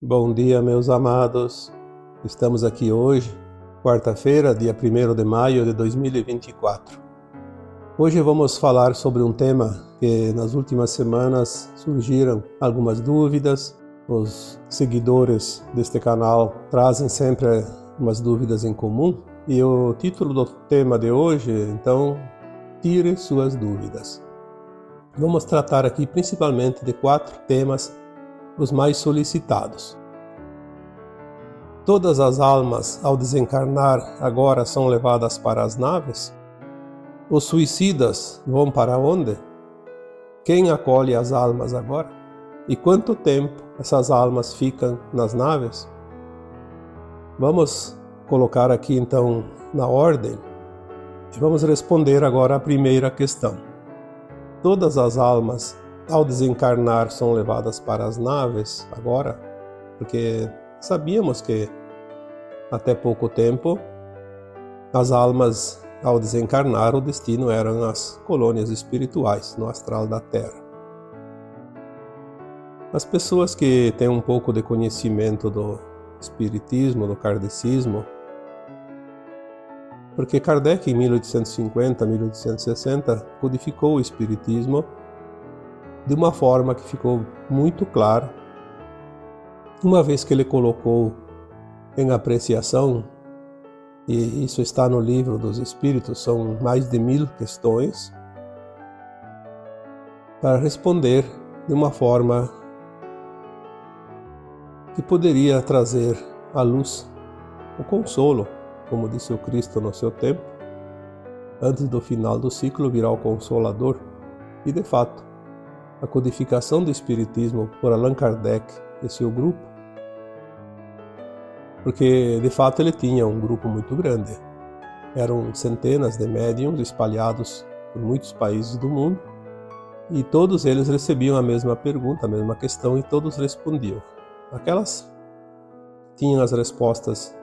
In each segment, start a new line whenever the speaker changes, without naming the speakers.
Bom dia, meus amados. Estamos aqui hoje, quarta-feira, dia 1º de maio de 2024. Hoje vamos falar sobre um tema que nas últimas semanas surgiram algumas dúvidas. Os seguidores deste canal trazem sempre umas dúvidas em comum. E o título do tema de hoje, então, tire suas dúvidas. Vamos tratar aqui principalmente de 4 temas, os mais solicitados. Todas as almas, ao desencarnar, agora são levadas para as naves? Os suicidas vão para onde? Quem acolhe as almas agora? E quanto tempo essas almas ficam nas naves? Vamos colocar aqui então na ordem e vamos responder agora a primeira questão. Todas as almas, ao desencarnar, são levadas para as naves agora? Porque sabíamos que até pouco tempo as almas, ao desencarnar, o destino eram as colônias espirituais no astral da Terra. As pessoas que têm um pouco de conhecimento do espiritismo, do kardecismo, porque Kardec em 1850, 1860 codificou o espiritismo de uma forma que ficou muito clara, uma vez que ele colocou em apreciação, e isso está no livro dos Espíritos, são mais de 1000 questões, para responder de uma forma que poderia trazer à luz o consolo, como disse o Cristo no seu tempo, antes do final do ciclo virá o Consolador, e de fato, a codificação do Espiritismo por Allan Kardec e seu grupo, porque de fato ele tinha um grupo muito grande, eram centenas de médiuns espalhados por muitos países do mundo, e todos eles recebiam a mesma pergunta, a mesma questão, e todos respondiam. Aquelas tinham as respostas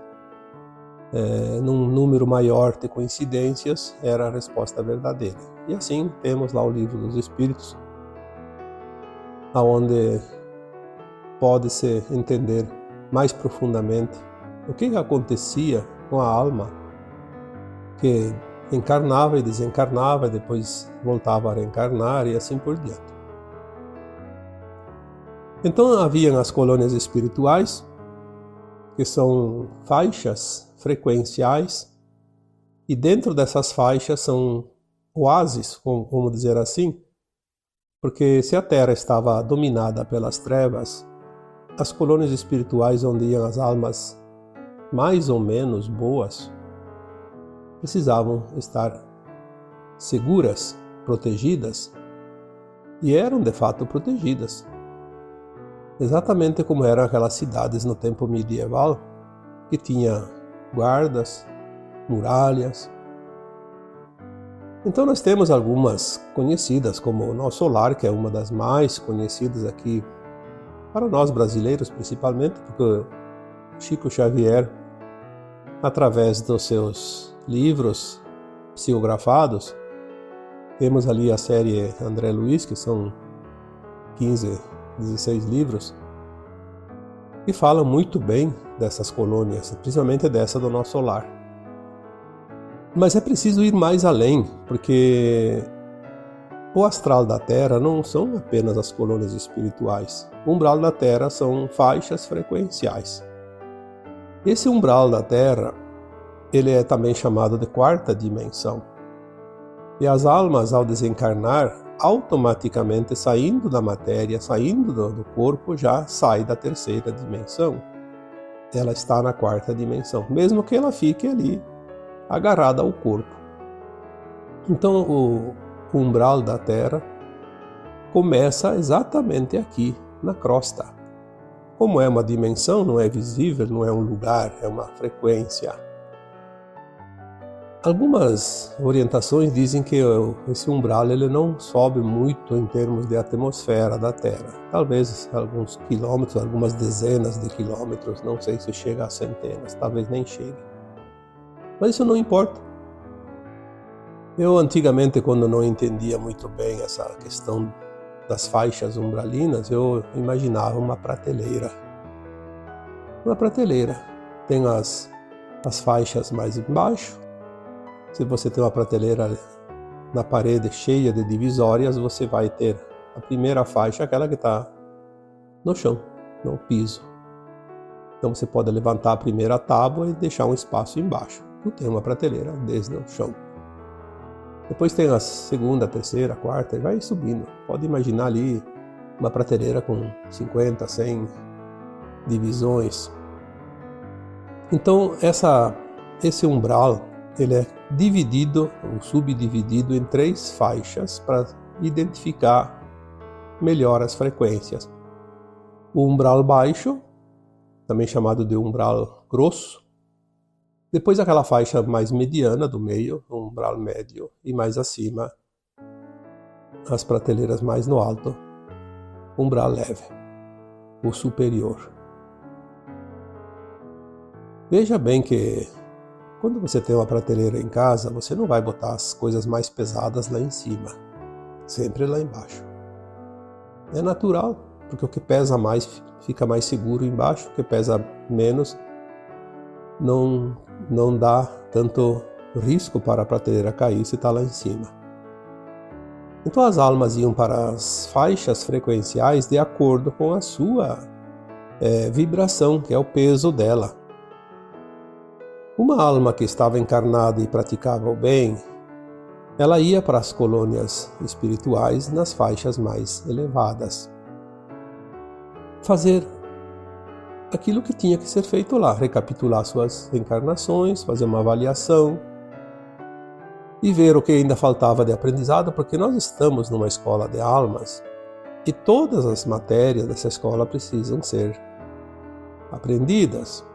num número maior de coincidências, era a resposta verdadeira. E assim temos lá o livro dos Espíritos, onde pode-se entender mais profundamente o que acontecia com a alma que encarnava e desencarnava e depois voltava a reencarnar e assim por diante. Então haviam as colônias espirituais, que são faixas frequenciais, e dentro dessas faixas são oásis, como dizer assim, porque se a Terra estava dominada pelas trevas, as colônias espirituais onde iam as almas mais ou menos boas precisavam estar seguras, protegidas, e eram de fato protegidas. Exatamente como eram aquelas cidades no tempo medieval, que tinha guardas, muralhas. Então nós temos algumas conhecidas, como o Nosso Lar, que é uma das mais conhecidas aqui, para nós brasileiros principalmente, porque Chico Xavier, através dos seus livros psicografados, temos ali a série André Luiz, que são 16 livros, que falam muito bem dessas colônias, principalmente dessa do Nosso Lar. Mas é preciso ir mais além, porque o astral da Terra não são apenas as colônias espirituais. O umbral da Terra são faixas frequenciais. Esse umbral da Terra, ele é também chamado de 4ª dimensão. E as almas, ao desencarnar, automaticamente saindo da matéria, saindo do corpo, já sai da 3ª dimensão. Ela está na 4ª dimensão, mesmo que ela fique ali, agarrada ao corpo. Então o umbral da Terra começa exatamente aqui, na crosta. Como é uma dimensão, não é visível, não é um lugar, é uma frequência. Algumas orientações dizem que esse umbral ele não sobe muito em termos de atmosfera da Terra. Talvez alguns quilômetros, algumas dezenas de quilômetros, não sei se chega a centenas, talvez nem chegue. Mas isso não importa. Eu antigamente, quando não entendia muito bem essa questão das faixas umbralinas, eu imaginava uma prateleira Uma prateleira tem as faixas mais embaixo. Se você tem uma prateleira na parede cheia de divisórias, você vai ter a primeira faixa, aquela que está no chão, no piso. Então você pode levantar a primeira tábua e deixar um espaço embaixo. Tu tem uma prateleira desde o chão. Depois tem a segunda, terceira, quarta e vai subindo. Pode imaginar ali uma prateleira com 50, 100 divisões. Então esse umbral ele é dividido ou subdividido em 3 faixas para identificar melhor as frequências. O umbral baixo, também chamado de umbral grosso. Depois aquela faixa mais mediana do meio, o umbral médio, e mais acima as prateleiras mais no alto, umbral leve, o superior. Veja bem que quando você tem uma prateleira em casa, você não vai botar as coisas mais pesadas lá em cima, sempre lá embaixo. É natural, porque o que pesa mais fica mais seguro embaixo, o que pesa menos não dá tanto risco para a prateleira cair se está lá em cima. Então as almas iam para as faixas frequenciais de acordo com a sua vibração, que é o peso dela. Uma alma que estava encarnada e praticava o bem, ela ia para as colônias espirituais nas faixas mais elevadas. Fazer aquilo que tinha que ser feito lá, recapitular suas encarnações, fazer uma avaliação e ver o que ainda faltava de aprendizado, porque nós estamos numa escola de almas e todas as matérias dessa escola precisam ser aprendidas.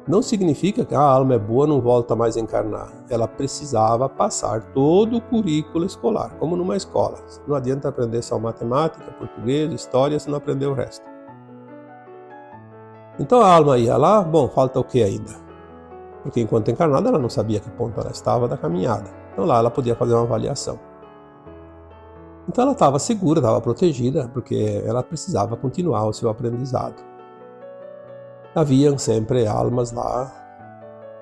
Não significa que a alma é boa, não volta mais a encarnar. Ela precisava passar todo o currículo escolar, como numa escola. Não adianta aprender só matemática, português, história, se não aprender o resto. Então a alma ia lá, bom, falta o que ainda? Porque enquanto encarnada ela não sabia que ponto ela estava da caminhada. Então lá ela podia fazer uma avaliação. Então ela estava segura, estava protegida, porque ela precisava continuar o seu aprendizado. Haviam sempre almas lá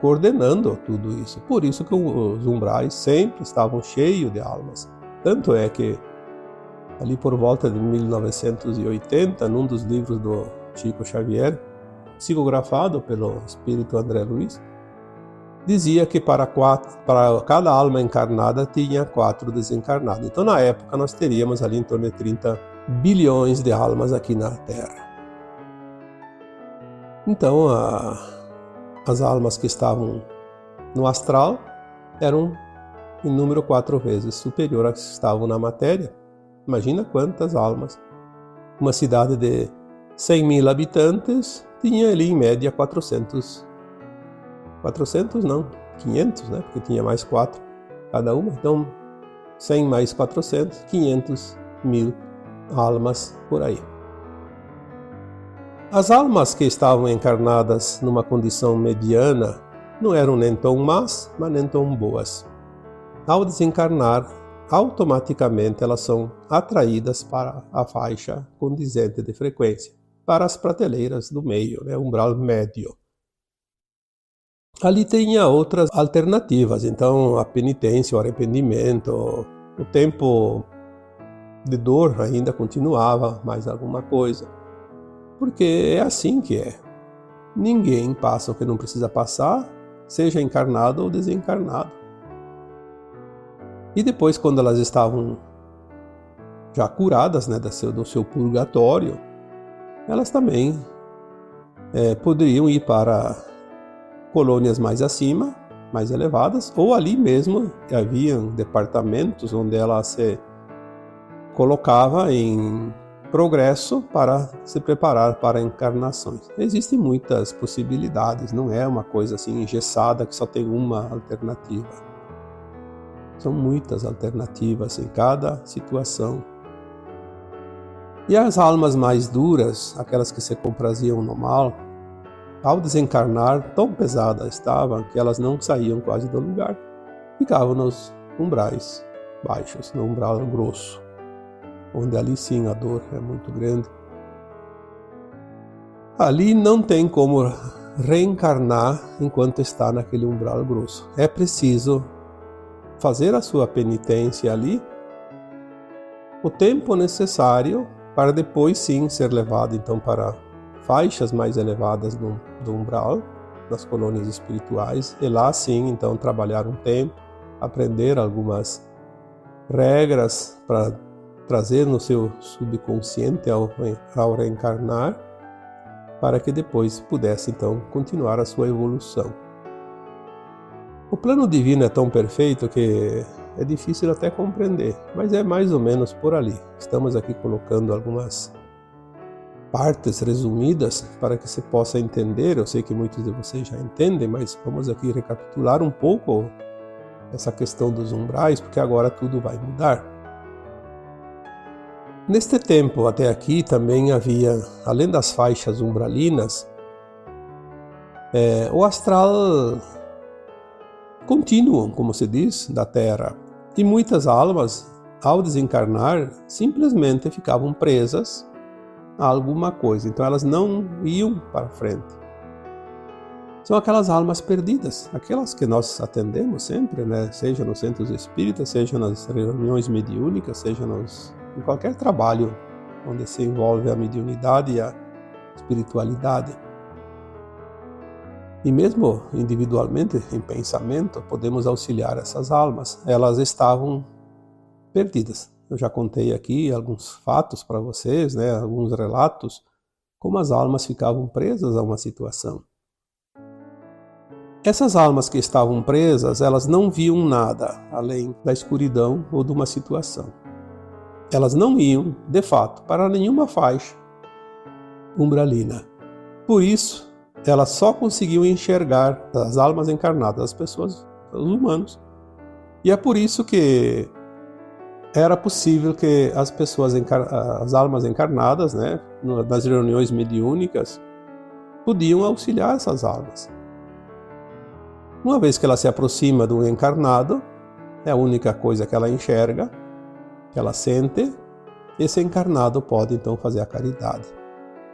coordenando tudo isso. Por isso que os umbrais sempre estavam cheios de almas. Tanto é que ali por volta de 1980, num dos livros do Chico Xavier, psicografado pelo espírito André Luiz, dizia que para cada alma encarnada tinha 4 desencarnados. Então na época nós teríamos ali em torno de 30 bilhões de almas aqui na Terra. Então, as almas que estavam no astral eram em número 4 vezes superior às que estavam na matéria. Imagina quantas almas. Uma cidade de 100 mil habitantes tinha ali em média 500, né? Porque tinha mais 4 cada uma. Então, 100 mais 400, 500 mil almas por aí. As almas que estavam encarnadas numa condição mediana não eram nem tão más, mas nem tão boas. Ao desencarnar, automaticamente elas são atraídas para a faixa condizente de frequência, para as prateleiras do meio, umbral médio. Ali tinha outras alternativas, então a penitência, o arrependimento, o tempo de dor ainda continuava, mais alguma coisa. Porque é assim que é. Ninguém passa o que não precisa passar, seja encarnado ou desencarnado. E depois, quando elas estavam já curadas, do seu purgatório, elas também poderiam ir para colônias mais acima, mais elevadas, ou ali mesmo haviam departamentos onde ela se colocava em progresso para se preparar para encarnações. Existem muitas possibilidades, não é uma coisa assim engessada que só tem uma alternativa. São muitas alternativas em cada situação. E as almas mais duras, aquelas que se compraziam no mal, ao desencarnar, tão pesadas estavam que elas não saíam quase do lugar. Ficavam nos umbrais baixos, no umbral grosso, onde ali sim a dor é muito grande. Ali não tem como reencarnar enquanto está naquele umbral grosso. É preciso fazer a sua penitência ali, o tempo necessário para depois sim ser levado então para faixas mais elevadas do umbral, das colônias espirituais, e lá sim então trabalhar um tempo, aprender algumas regras para trazer no seu subconsciente ao reencarnar, para que depois pudesse então continuar a sua evolução. O plano divino é tão perfeito que é difícil até compreender, mas é mais ou menos por ali. Estamos aqui colocando algumas partes resumidas para que se possa entender. Eu sei que muitos de vocês já entendem, mas vamos aqui recapitular um pouco essa questão dos umbrais, porque agora tudo vai mudar. Neste tempo até aqui também havia, além das faixas umbralinas, o astral contínuo, como se diz, da Terra. E muitas almas, ao desencarnar, simplesmente ficavam presas a alguma coisa. Então elas não iam para frente. São aquelas almas perdidas, aquelas que nós atendemos sempre, né? Seja nos centros espíritas, seja nas reuniões mediúnicas, seja em qualquer trabalho onde se envolve a mediunidade e a espiritualidade. E mesmo individualmente, em pensamento, podemos auxiliar essas almas. Elas estavam perdidas. Eu já contei aqui alguns fatos para vocês, né? Alguns relatos, como as almas ficavam presas a uma situação. Essas almas que estavam presas, elas não viam nada além da escuridão ou de uma situação. Elas não iam, de fato, para nenhuma faixa umbralina. Por isso, elas só conseguiam enxergar as almas encarnadas, as pessoas, os humanos. E é por isso que era possível que as pessoas, as almas encarnadas, né, nas reuniões mediúnicas, podiam auxiliar essas almas. Uma vez que ela se aproxima do encarnado, é a única coisa que ela enxerga, que ela sente, esse encarnado pode então fazer a caridade,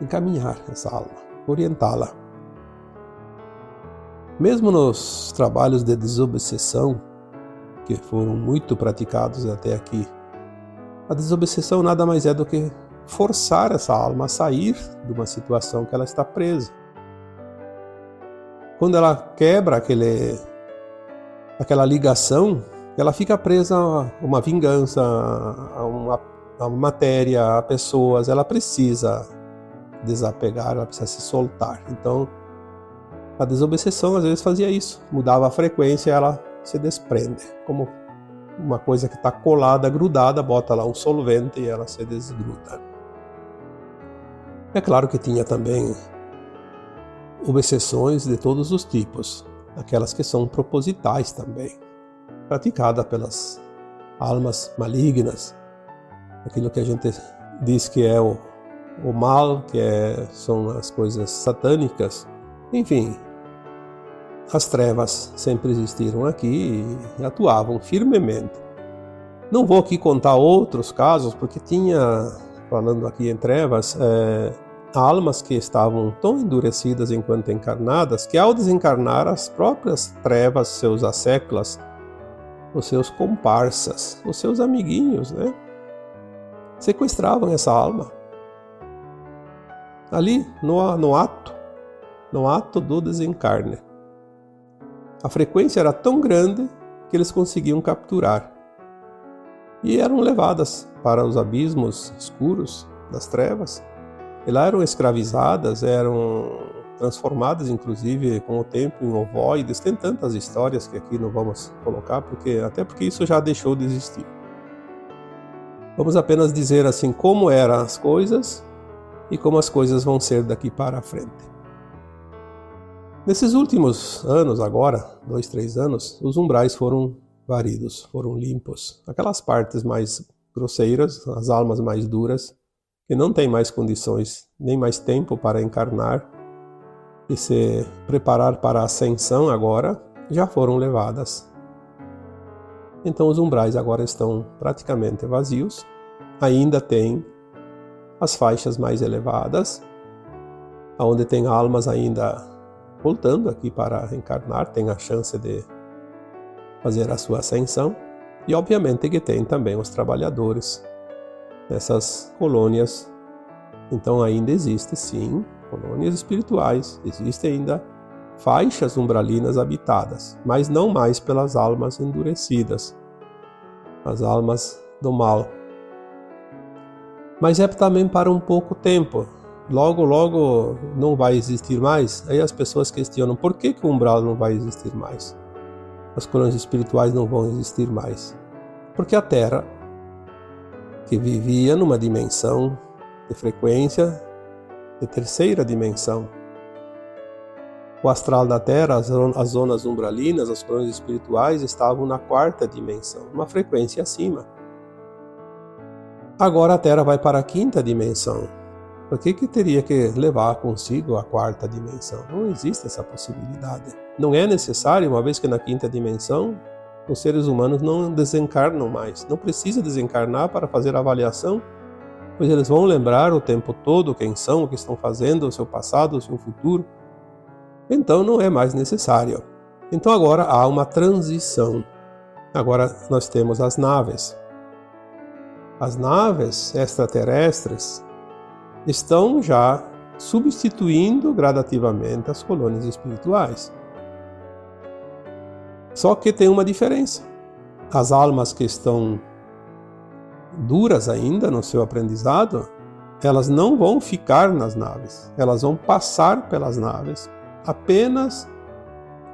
encaminhar essa alma, orientá-la. Mesmo nos trabalhos de desobsessão, que foram muito praticados até aqui, a desobsessão nada mais é do que forçar essa alma a sair de uma situação que ela está presa. Quando ela quebra aquela ligação, ela fica presa a uma vingança, a uma matéria, a pessoas. Ela precisa desapegar, ela precisa se soltar. Então, a desobsessão às vezes fazia isso, mudava a frequência e ela se desprende, como uma coisa que está colada, grudada, bota lá um solvente e ela se desgruda. É claro que tinha também obsessões de todos os tipos, aquelas que são propositais também, praticadas pelas almas malignas, aquilo que a gente diz que é o mal, são as coisas satânicas. Enfim, as trevas sempre existiram aqui e atuavam firmemente. Não vou aqui contar outros casos, porque falando aqui em trevas, almas que estavam tão endurecidas enquanto encarnadas, que ao desencarnar as próprias trevas, seus asseclas, os seus comparsas, os seus amiguinhos, né, sequestravam essa alma. Ali, no ato do desencarne. A frequência era tão grande que eles conseguiam capturar. E eram levadas para os abismos escuros das trevas. E lá eram escravizadas, eram transformadas, inclusive, com o tempo em ovoides. Tem tantas histórias que aqui não vamos colocar, até porque isso já deixou de existir. Vamos apenas dizer assim como eram as coisas e como as coisas vão ser daqui para frente. Nesses últimos anos, agora, 2, 3 anos, os umbrais foram varidos, foram limpos. Aquelas partes mais grosseiras, as almas mais duras, que não têm mais condições, nem mais tempo para encarnar e se preparar para a ascensão agora, já foram levadas. Então os umbrais agora estão praticamente vazios, ainda tem as faixas mais elevadas, onde tem almas ainda voltando aqui para reencarnar, tem a chance de fazer a sua ascensão. E obviamente que tem também os trabalhadores nessas colônias. Então ainda existe sim colônias espirituais, existem ainda faixas umbralinas habitadas, mas não mais pelas almas endurecidas, as almas do mal. Mas é também para um pouco tempo. Logo, logo não vai existir mais. Aí as pessoas questionam, por que o umbral não vai existir mais? As colônias espirituais não vão existir mais. Porque a Terra, que vivia numa dimensão de frequência de terceira dimensão, o astral da Terra, as zonas umbralinas, as colônias espirituais estavam na quarta dimensão, uma frequência acima. Agora a Terra vai para a quinta dimensão. Por que teria que levar consigo a quarta dimensão? Não existe essa possibilidade. Não é necessário, uma vez que na quinta dimensão os seres humanos não desencarnam mais. Não precisa desencarnar para fazer a avaliação, pois eles vão lembrar o tempo todo quem são, o que estão fazendo, o seu passado, o seu futuro. Então não é mais necessário. Então agora há uma transição. Agora nós temos as naves. As naves extraterrestres estão já substituindo gradativamente as colônias espirituais. Só que tem uma diferença. As almas que estão duras ainda no seu aprendizado, elas não vão ficar nas naves, elas vão passar pelas naves apenas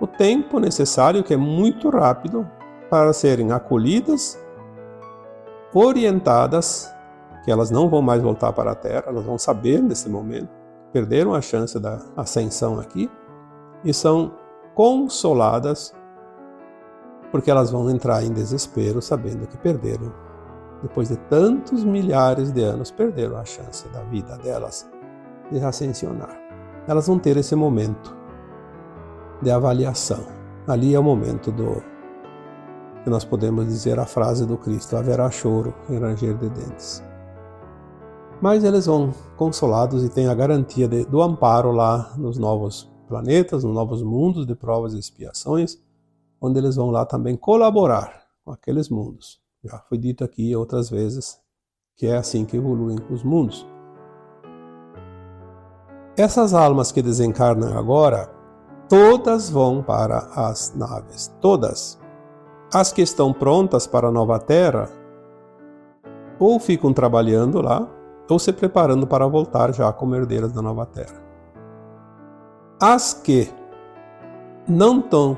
o tempo necessário, que é muito rápido, para serem acolhidas, orientadas, que elas não vão mais voltar para a Terra, elas vão saber nesse momento, perderam a chance da ascensão aqui, e são consoladas, porque elas vão entrar em desespero sabendo que perderam. Depois de tantos milhares de anos, perderam a chance da vida delas de ascensionar. Elas vão ter esse momento de avaliação. Ali é o momento que nós podemos dizer a frase do Cristo: haverá choro e ranger de dentes. Mas eles vão consolados e têm a garantia do amparo lá nos novos planetas, nos novos mundos de provas e expiações, onde eles vão lá também colaborar com aqueles mundos. Já foi dito aqui outras vezes que é assim que evoluem os mundos. Essas almas que desencarnam agora, todas vão para as naves, todas. As que estão prontas para a nova Terra, ou ficam trabalhando lá, ou se preparando para voltar já como herdeiras da nova Terra. As que não estão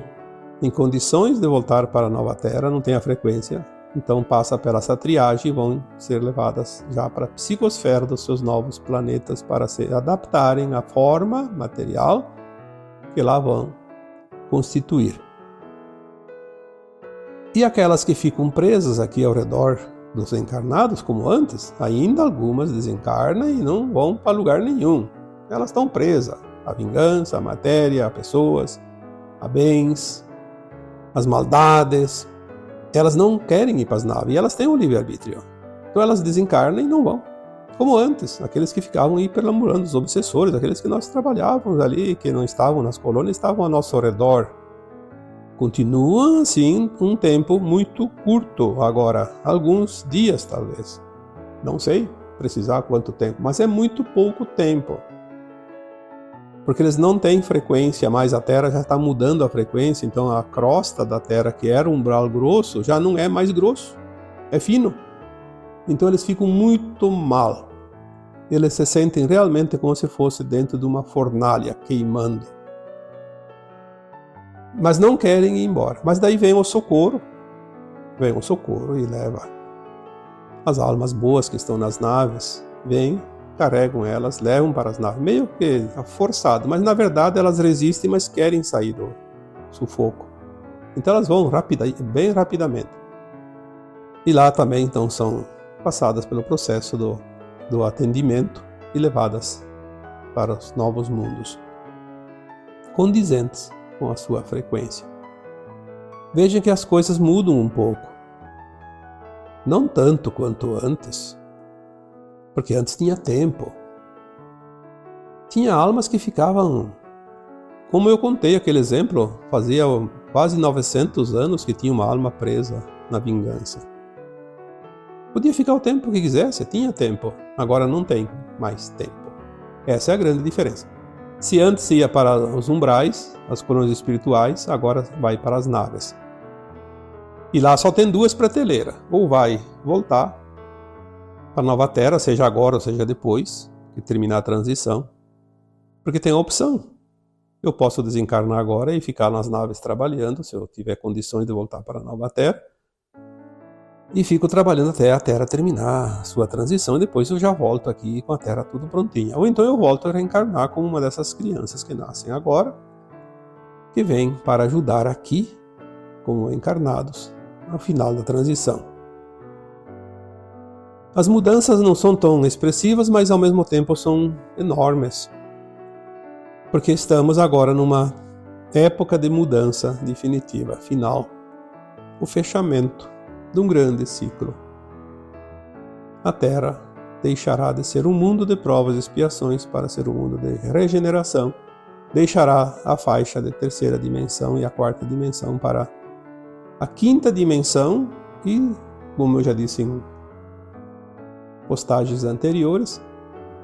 em condições de voltar para a nova Terra, não têm a frequência, então passa pela essa triagem e vão ser levadas já para a psicosfera dos seus novos planetas para se adaptarem à forma material que lá vão constituir. E aquelas que ficam presas aqui ao redor dos encarnados, como antes, ainda algumas desencarnam e não vão para lugar nenhum. Elas estão presas à vingança, à matéria, a pessoas, a bens, às maldades. Elas não querem ir para as naves e elas têm um livre-arbítrio. Então elas desencarnam e não vão. Como antes, aqueles que ficavam aí perambulando, os obsessores, aqueles que nós trabalhávamos ali, que não estavam nas colônias, estavam ao nosso redor. Continuam assim um tempo muito curto agora, alguns dias talvez. Não sei precisar quanto tempo, mas é muito pouco tempo. Porque eles não têm frequência mais, a Terra já está mudando a frequência, então a crosta da Terra, que era um umbral grosso, já não é mais grosso, é fino. Então eles ficam muito mal. Eles se sentem realmente como se fosse dentro de uma fornalha queimando. Mas não querem ir embora. Mas daí vem o socorro e leva as almas boas que estão nas naves, vêm, carregam elas, levam para as naves, meio que forçado, mas na verdade elas resistem, mas querem sair do sufoco. Então elas vão bem rapidamente. E lá também então são passadas pelo processo do atendimento e levadas para os novos mundos, condizentes com a sua frequência. Vejam que as coisas mudam um pouco. Não tanto quanto antes, porque antes tinha tempo. Tinha almas que ficavam, como eu contei aquele exemplo, fazia quase 900 anos que tinha uma alma presa na vingança. Podia ficar o tempo que quisesse, tinha tempo, agora não tem mais tempo. Essa é a grande diferença. Se antes ia para os umbrais, as colônias espirituais, agora vai para as naves. E lá só tem duas prateleiras, ou vai voltar para a nova terra, seja agora ou seja depois, que terminar a transição, porque tem a opção. Eu posso desencarnar agora e ficar nas naves trabalhando, se eu tiver condições de voltar para a nova terra, e fico trabalhando até a Terra terminar a sua transição, e depois eu já volto aqui com a Terra tudo prontinha. Ou então eu volto a reencarnar como uma dessas crianças que nascem agora, que vêm para ajudar aqui, como encarnados, ao final da transição. As mudanças não são tão expressivas, mas ao mesmo tempo são enormes, porque estamos agora numa época de mudança definitiva, final, o fechamento de um grande ciclo. A Terra deixará de ser um mundo de provas e expiações para ser um mundo de regeneração, deixará a faixa de terceira dimensão e a quarta dimensão para a quinta dimensão e, como eu já disse em postagens anteriores,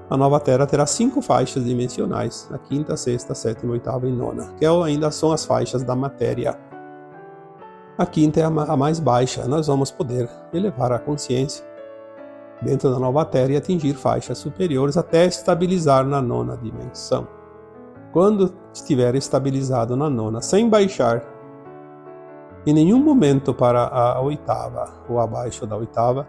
a nova Terra terá 5 faixas dimensionais, a quinta, sexta, sétima, oitava e nona, que ainda são as faixas da matéria. A quinta é a mais baixa, nós vamos poder elevar a consciência dentro da nova Terra e atingir faixas superiores até estabilizar na nona dimensão. Quando estiver estabilizado na nona, sem baixar em nenhum momento para a oitava ou abaixo da oitava,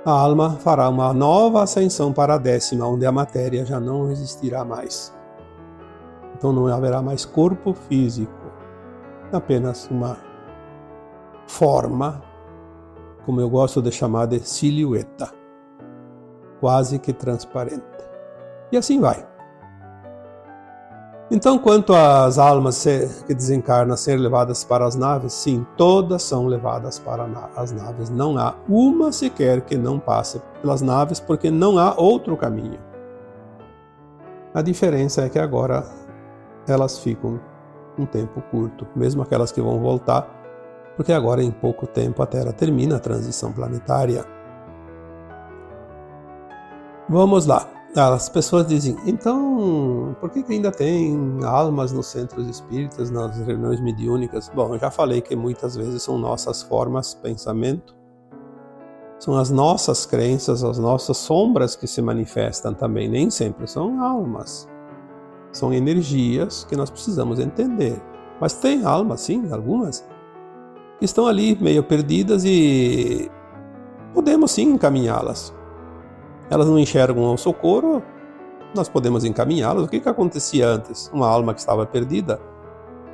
a alma fará uma nova ascensão para a décima, onde a matéria já não existirá mais. Então não haverá mais corpo físico, apenas uma forma, como eu gosto de chamar de silhueta, quase que transparente. E assim vai. Então, quanto às almas que desencarnam ser levadas para as naves, sim, todas são levadas para as naves. Não há uma sequer que não passe pelas naves, porque não há outro caminho. A diferença é que agora elas ficam um tempo curto, mesmo aquelas que vão voltar, porque agora em pouco tempo a Terra termina a transição planetária. Vamos lá. As pessoas dizem, então, por que ainda tem almas nos centros espíritas, nas reuniões mediúnicas? Bom, eu já falei que muitas vezes são nossas formas, pensamento, são as nossas crenças, as nossas sombras que se manifestam também, nem sempre são almas. São energias que nós precisamos entender. Mas tem almas, sim, algumas, que estão ali meio perdidas e podemos sim encaminhá-las. Elas não enxergam o socorro, nós podemos encaminhá-las. O que acontecia antes? Uma alma que estava perdida,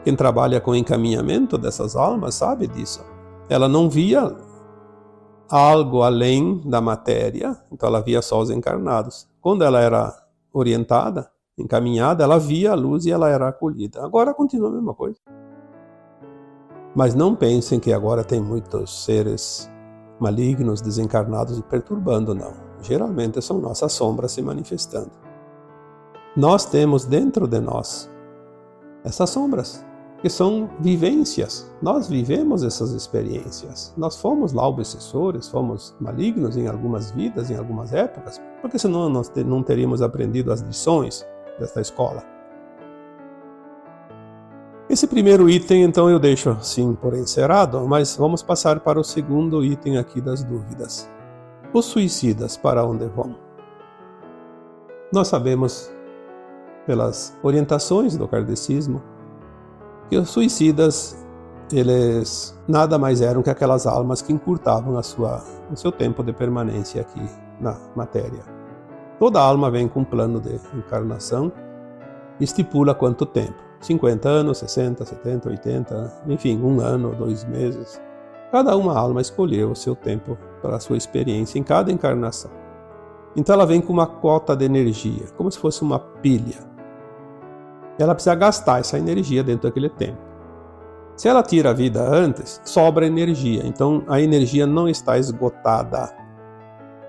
quem trabalha com encaminhamento dessas almas sabe disso. Ela não via algo além da matéria, então ela via só os encarnados. Quando ela era orientada, encaminhada, ela via a luz e ela era acolhida. Agora continua a mesma coisa. Mas não pensem que agora tem muitos seres malignos, desencarnados e perturbando, não. Geralmente são nossas sombras se manifestando. Nós temos dentro de nós essas sombras, que são vivências. Nós vivemos essas experiências. Nós fomos lá obsessores, fomos malignos em algumas vidas, em algumas épocas, porque senão nós não teríamos aprendido as lições desta escola. Esse primeiro item, então, eu deixo assim por encerrado, mas vamos passar para o segundo item aqui das dúvidas. Os suicidas, para onde vão? Nós sabemos, pelas orientações do kardecismo, que os suicidas, eles nada mais eram que aquelas almas que encurtavam o seu tempo de permanência aqui na matéria. Toda alma vem com um plano de encarnação e estipula quanto tempo. 50 anos, 60, 70, 80, enfim, 1 ano, 2 meses. Cada uma alma escolheu o seu tempo para a sua experiência em cada encarnação. Então ela vem com uma cota de energia, como se fosse uma pilha. Ela precisa gastar essa energia dentro daquele tempo. Se ela tira a vida antes, sobra energia. Então a energia não está esgotada.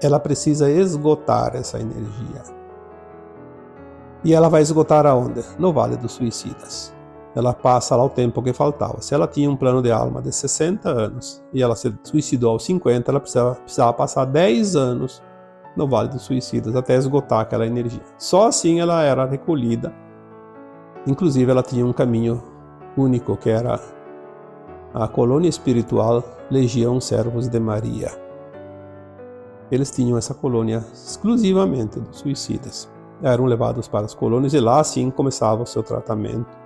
Ela precisa esgotar essa energia. E ela vai esgotar aonde? No Vale dos Suicidas. Ela passa lá o tempo que faltava. Se ela tinha um plano de alma de 60 anos e ela se suicidou aos 50, ela precisava passar 10 anos no Vale dos Suicidas até esgotar aquela energia. Só assim ela era recolhida. Inclusive ela tinha um caminho único, que era a colônia espiritual Legião Servos de Maria. Eles tinham essa colônia exclusivamente dos suicidas. Eram levados para as colônias e lá sim começava o seu tratamento,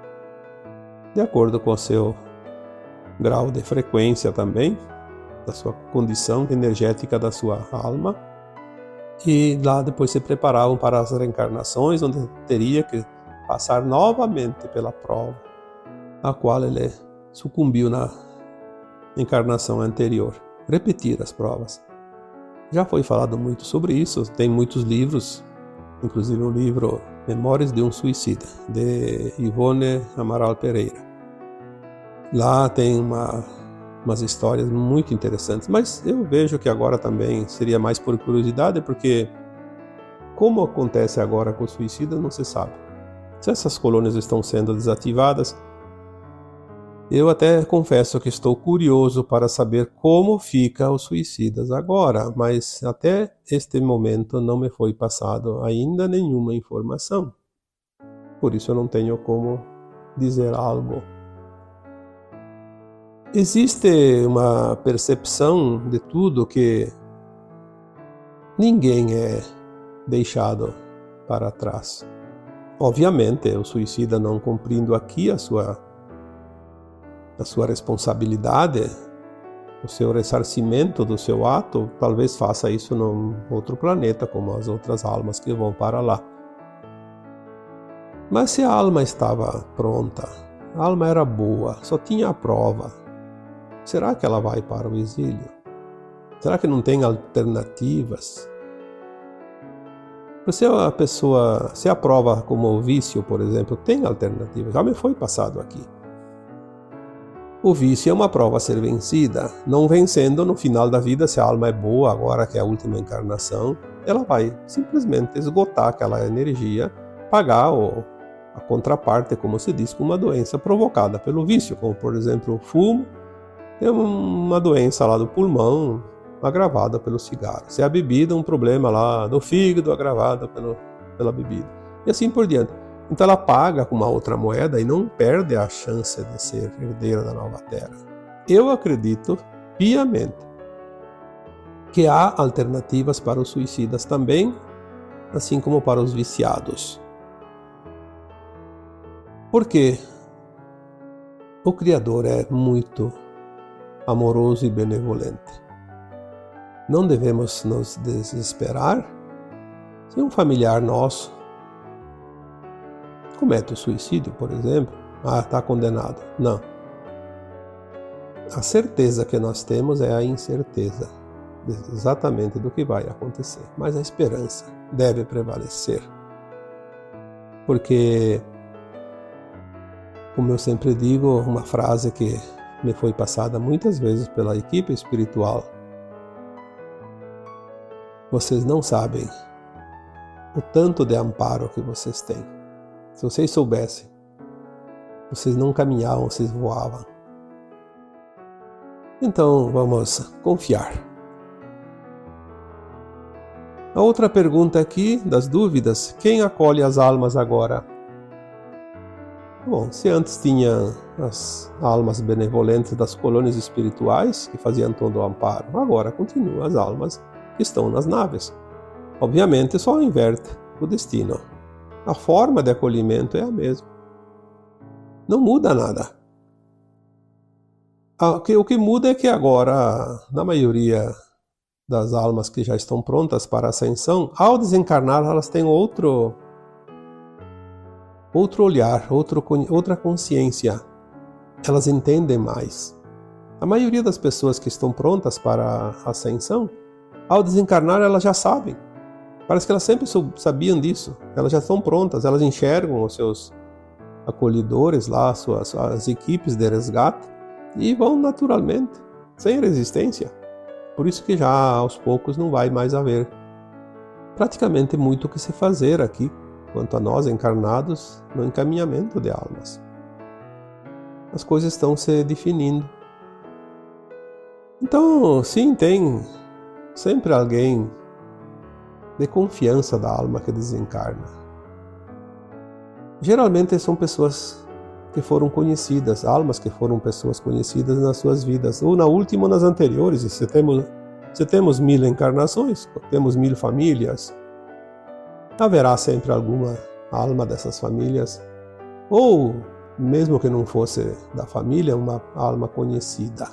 de acordo com o seu grau de frequência também, da sua condição energética da sua alma. E lá depois se preparavam para as reencarnações, onde teria que passar novamente pela prova, a qual ele sucumbiu na encarnação anterior. Repetir as provas. Já foi falado muito sobre isso, tem muitos livros, inclusive o livro Memórias de um Suicida, de Ivone Amaral Pereira. Lá tem umas histórias muito interessantes, mas eu vejo que agora também seria mais por curiosidade, porque como acontece agora com os suicidas não se sabe. Se essas colônias estão sendo desativadas, eu até confesso que estou curioso para saber como fica os suicidas agora, mas até este momento não me foi passado ainda nenhuma informação. Por isso eu não tenho como dizer algo. Existe uma percepção de tudo que ninguém é deixado para trás. Obviamente, o suicida não cumprindo aqui a sua responsabilidade, o seu ressarcimento do seu ato, talvez faça isso num outro planeta, como as outras almas que vão para lá. Mas se a alma estava pronta, a alma era boa, só tinha a prova, será que ela vai para o exílio? Será que não tem alternativas? Se a prova como o vício, por exemplo, tem alternativas, já me foi passado aqui. O vício é uma prova a ser vencida. Não vencendo, no final da vida, se a alma é boa, agora que é a última encarnação, ela vai simplesmente esgotar aquela energia, pagar a contraparte, como se diz, com uma doença provocada pelo vício, como por exemplo o fumo, é uma doença lá do pulmão, agravada pelo cigarro. Se é a bebida, um problema lá do fígado, agravado pela bebida. E assim por diante. Então ela paga com uma outra moeda e não perde a chance de ser herdeira da nova terra. Eu acredito piamente que há alternativas para os suicidas também, assim como para os viciados. Porque o Criador é muito amoroso e benevolente. Não devemos nos desesperar se um familiar nosso comete o suicídio, por exemplo. Está condenado. Não. A certeza que nós temos é a incerteza exatamente do que vai acontecer. Mas a esperança deve prevalecer. Porque, como eu sempre digo, uma frase que me foi passada muitas vezes pela equipe espiritual: vocês não sabem o tanto de amparo que vocês têm. Se vocês soubessem, vocês não caminhavam, vocês voavam. Então vamos confiar. A outra pergunta aqui das dúvidas: quem acolhe as almas agora? Bom, se antes tinha as almas benevolentes das colônias espirituais que faziam todo o amparo, agora continuam as almas que estão nas naves. Obviamente só inverte o destino. A forma de acolhimento é a mesma. Não muda nada. O que muda é que agora, na maioria das almas que já estão prontas para a ascensão, ao desencarnar, elas têm outro olhar, outra consciência. Elas entendem mais. A maioria das pessoas que estão prontas para a ascensão, ao desencarnar, elas já sabem. Parece que elas sempre sabiam disso. Elas já estão prontas, elas enxergam os seus acolhedores lá, as equipes de resgate, e vão naturalmente, sem resistência. Por isso que já aos poucos não vai mais haver praticamente muito o que se fazer aqui quanto a nós encarnados, no encaminhamento de almas. As coisas estão se definindo. Então, sim, tem sempre alguém de confiança da alma que desencarna. Geralmente são pessoas que foram conhecidas, almas que foram pessoas conhecidas nas suas vidas, ou na última ou nas anteriores. Se temos 1000 encarnações, temos 1000 famílias, haverá sempre alguma alma dessas famílias, ou mesmo que não fosse da família, uma alma conhecida.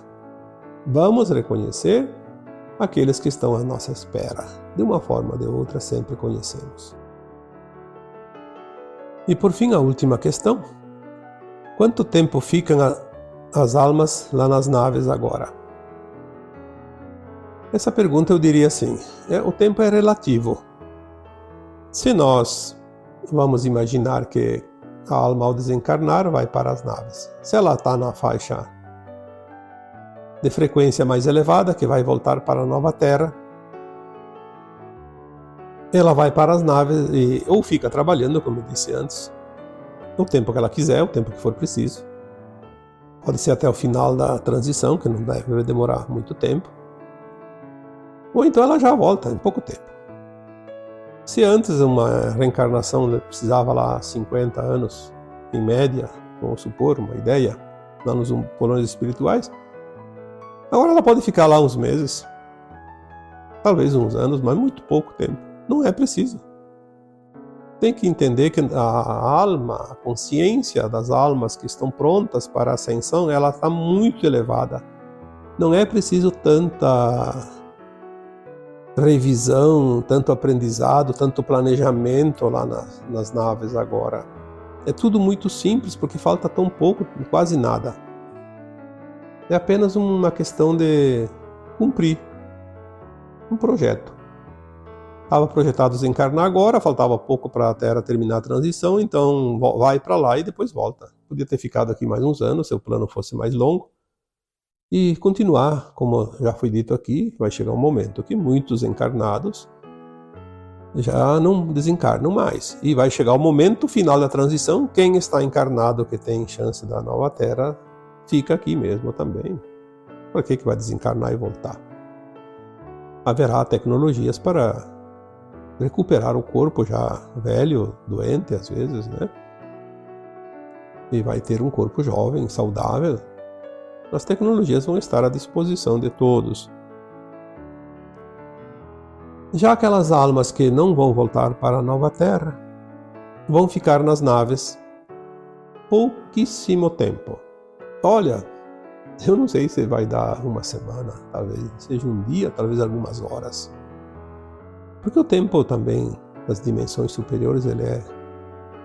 Vamos reconhecer aqueles que estão à nossa espera. De uma forma ou de outra, sempre conhecemos. E por fim, a última questão. Quanto tempo ficam as almas lá nas naves agora? Essa pergunta eu diria assim, o tempo é relativo. Se nós vamos imaginar que a alma ao desencarnar vai para as naves, se ela está na faixa de frequência mais elevada, que vai voltar para a nova Terra, ela vai para as naves ou fica trabalhando, como eu disse antes, o tempo que ela quiser, o tempo que for preciso. Pode ser até o final da transição, que não deve demorar muito tempo. Ou então ela já volta em pouco tempo. Se antes uma reencarnação precisava lá 50 anos, em média, vamos supor, uma ideia, lá nos colônias espirituais, agora ela pode ficar lá uns meses, talvez uns anos, mas muito pouco tempo. Não é preciso. Tem que entender que a alma, a consciência das almas que estão prontas para a ascensão, ela está muito elevada. Não é preciso tanta revisão, tanto aprendizado, tanto planejamento lá nas naves agora. É tudo muito simples, porque falta tão pouco, quase nada. É apenas uma questão de cumprir um projeto. Estava projetado desencarnar agora, faltava pouco para a Terra terminar a transição, então vai para lá e depois volta. Podia ter ficado aqui mais uns anos, se o plano fosse mais longo, e continuar, como já foi dito aqui, vai chegar um momento que muitos encarnados já não desencarnam mais. E vai chegar o momento final da transição, quem está encarnado que tem chance da nova Terra, fica aqui mesmo também. Por que vai desencarnar e voltar? Haverá tecnologias para recuperar o corpo já velho, doente às vezes, né? E vai ter um corpo jovem, saudável. As tecnologias vão estar à disposição de todos. Já aquelas almas que não vão voltar para a nova Terra, vão ficar nas naves pouquíssimo tempo. Olha, eu não sei se vai dar uma semana, talvez seja um dia, talvez algumas horas. Porque o tempo também, das dimensões superiores, ele é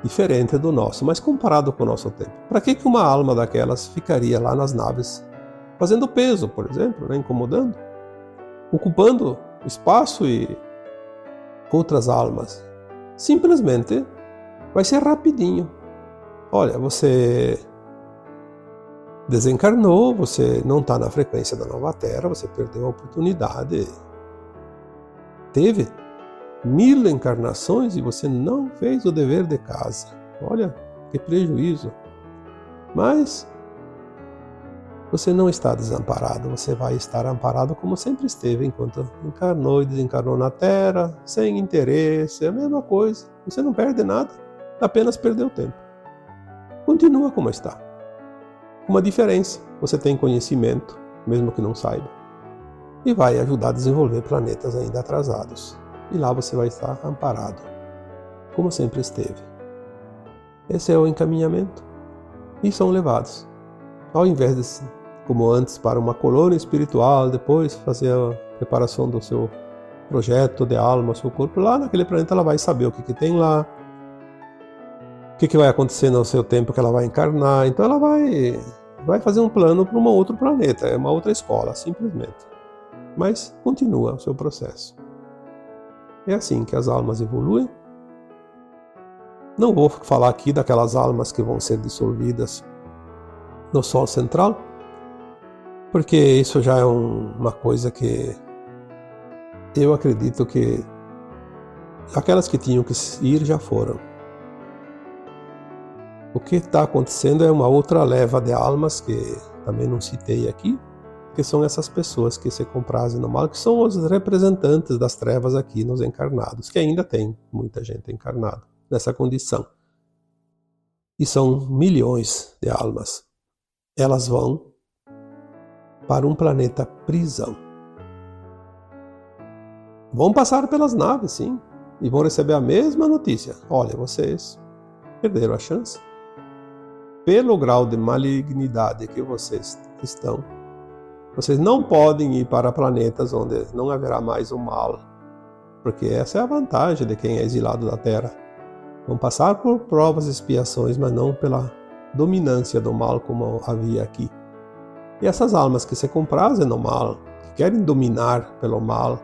diferente do nosso, mas comparado com o nosso tempo. Para que uma alma daquelas ficaria lá nas naves, fazendo peso, por exemplo, né, incomodando, ocupando espaço e outras almas? Simplesmente vai ser rapidinho. Olha, você desencarnou, você não está na frequência da nova Terra, você perdeu a oportunidade. Teve 1000 encarnações e você não fez o dever de casa. Olha, que prejuízo. Mas você não está desamparado, você vai estar amparado como sempre esteve enquanto encarnou e desencarnou na Terra, sem interesse, é a mesma coisa. Você não perde nada, apenas perdeu tempo. Continua como está. Uma diferença, você tem conhecimento, mesmo que não saiba, e vai ajudar a desenvolver planetas ainda atrasados. E lá você vai estar amparado, como sempre esteve. Esse é o encaminhamento. E são levados, ao invés de, como antes, para uma colônia espiritual, depois fazer a preparação do seu projeto de alma, seu corpo, lá naquele planeta ela vai saber o que tem lá, o que vai acontecer no seu tempo que ela vai encarnar. Então ela vai fazer um plano para um outro planeta, é uma outra escola, simplesmente. Mas continua o seu processo. É assim que as almas evoluem. Não vou falar aqui daquelas almas que vão ser dissolvidas no Sol central, porque isso já é uma coisa que eu acredito que aquelas que tinham que ir já foram. O que está acontecendo é uma outra leva de almas que também não citei aqui, que são essas pessoas que se comprazem no mal, que são os representantes das trevas aqui nos encarnados, que ainda tem muita gente encarnada nessa condição. E são milhões de almas. Elas vão para um planeta prisão. Vão passar pelas naves, sim, e vão receber a mesma notícia. Olha, vocês perderam a chance. Pelo grau de malignidade que vocês estão, vocês não podem ir para planetas onde não haverá mais o mal, porque essa é a vantagem de quem é exilado da Terra. Vão passar por provas e expiações, mas não pela dominância do mal como havia aqui. E essas almas que se comprazem no mal, que querem dominar pelo mal,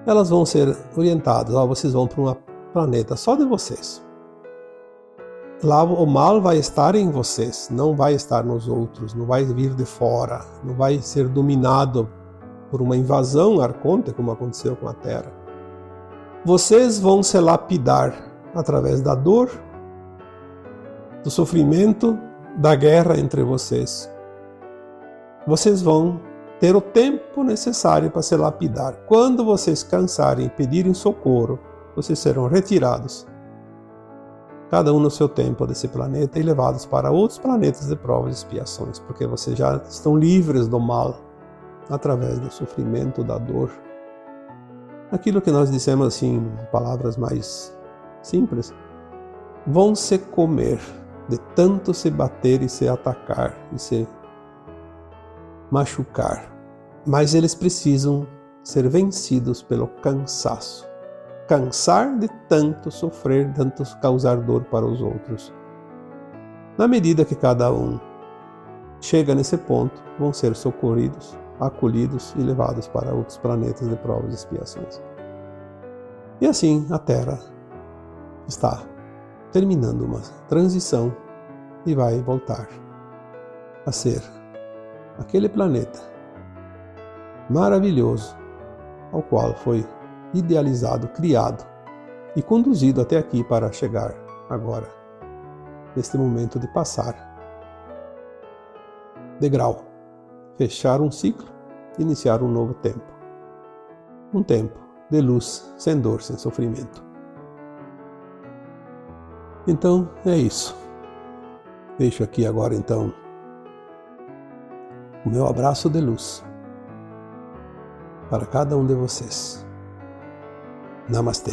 elas vão ser orientadas. Vocês vão para um planeta só de vocês. Lá o mal vai estar em vocês, não vai estar nos outros, não vai vir de fora, não vai ser dominado por uma invasão arconte, como aconteceu com a Terra. Vocês vão se lapidar através da dor, do sofrimento, da guerra entre vocês. Vocês vão ter o tempo necessário para se lapidar. Quando vocês cansarem e pedirem socorro, vocês serão retirados, cada um no seu tempo desse planeta, e levados para outros planetas de provas e expiações, porque vocês já estão livres do mal, através do sofrimento, da dor. Aquilo que nós dissemos assim, em palavras mais simples, vão se comer de tanto se bater e se atacar e se machucar, mas eles precisam ser vencidos pelo cansaço. Cansar de tanto sofrer, de tanto causar dor para os outros. Na medida que cada um chega nesse ponto, vão ser socorridos, acolhidos e levados para outros planetas de provas e expiações. E assim a Terra está terminando uma transição e vai voltar a ser aquele planeta maravilhoso ao qual foi idealizado, criado e conduzido até aqui para chegar agora, neste momento de passar degrau, fechar um ciclo, iniciar um novo tempo. Um tempo de luz, sem dor, sem sofrimento. Então é isso. Deixo aqui agora então o meu abraço de luz para cada um de vocês. Namastê.